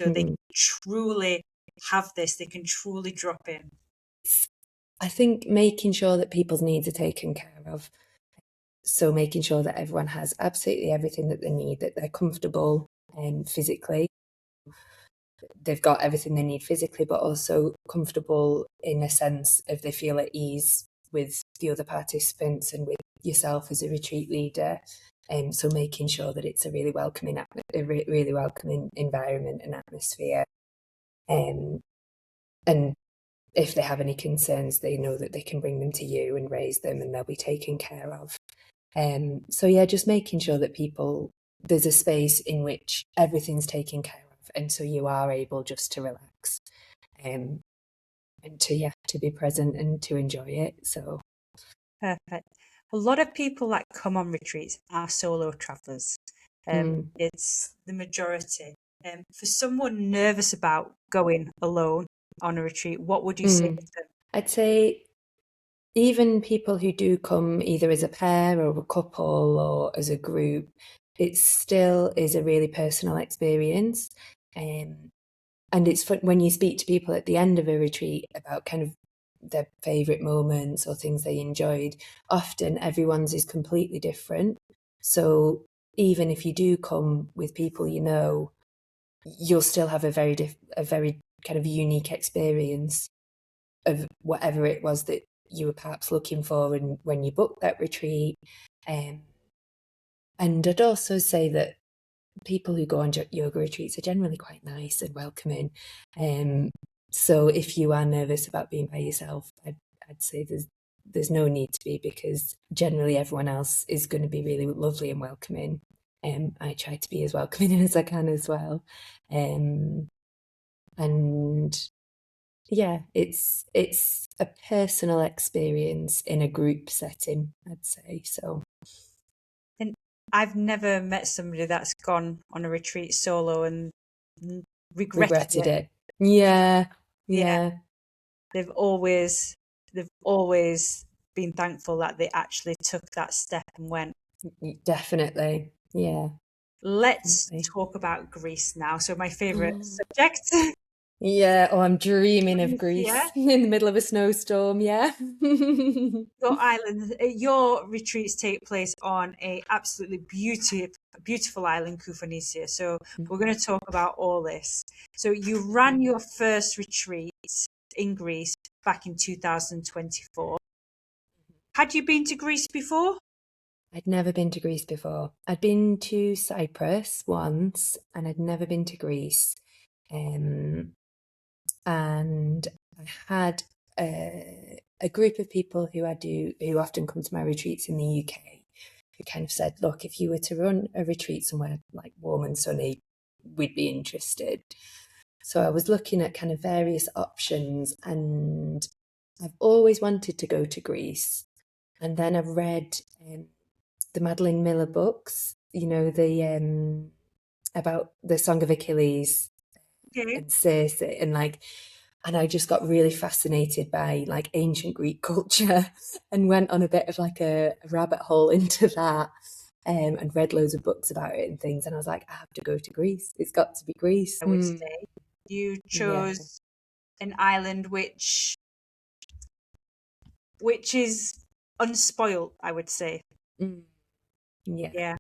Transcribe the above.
so they can truly have this, they can truly drop in. I think making sure that people's needs are taken care of. So making sure that everyone has absolutely everything that they need, that they're comfortable physically. They've got everything they need physically, but also comfortable in a sense of they feel at ease with the other participants and with yourself as a retreat leader. So making sure that it's a really welcoming, really welcoming environment and atmosphere. And if they have any concerns, they know that they can bring them to you and raise them, and they'll be taken care of. So yeah, just making sure that there's a space in which everything's taken care of, and so you are able just to relax, and to be present and to enjoy it. So Perfect. A lot of people that come on retreats are solo travelers. It's the majority. For someone nervous about going alone on a retreat, what would you say to them? I'd say even people who do come either as a pair or a couple or as a group, it still is a really personal experience. And it's fun when you speak to people at the end of a retreat about kind of their favourite moments or things they enjoyed. Often everyone's is completely different. So even if you do come with people you know, you'll still have a very kind of unique experience of whatever it was that you were perhaps looking for when you booked that retreat. And I'd also say that people who go on yoga retreats are generally quite nice and welcoming. So if you are nervous about being by yourself, I'd say there's no need to be, because generally everyone else is going to be really lovely and welcoming. I try to be as welcoming as I can as well. And yeah, it's a personal experience in a group setting, I'd say. So And I've never met somebody that's gone on a retreat solo and regretted regretted it. it. Yeah, Yeah, yeah, they've always they've always been thankful that they actually took that step and went. definitely. Yeah, Let's definitely. talk about Greece now. So my favorite subject. Yeah, oh, I'm dreaming of Yeah. Greece in the middle of a snowstorm. Yeah. Your island, your retreats take place on a absolutely beautiful island, Kufanisia. So we're going to talk about all this. So you ran your first retreat in Greece back in 2024. Had you been to Greece before? I'd never been to Greece before. I'd been to Cyprus once, and I'd never been to Greece. Um, and I had a group of people who often come to my retreats in the UK, who kind of said, look, if you were to run a retreat somewhere like warm and sunny, we'd be interested. So I was looking at kind of various options, and I've always wanted to go to Greece. And then I've read the Madeline Miller books, the about the Song of Achilles Okay. and Circe, and I just got really fascinated by like ancient Greek culture and went on a bit of like a rabbit hole into that, and read loads of books about it and things. And I was like, I have to go to Greece. It's got to be Greece. I would say you Yeah. chose an island which is unspoilt, I would say. Yeah. Yeah.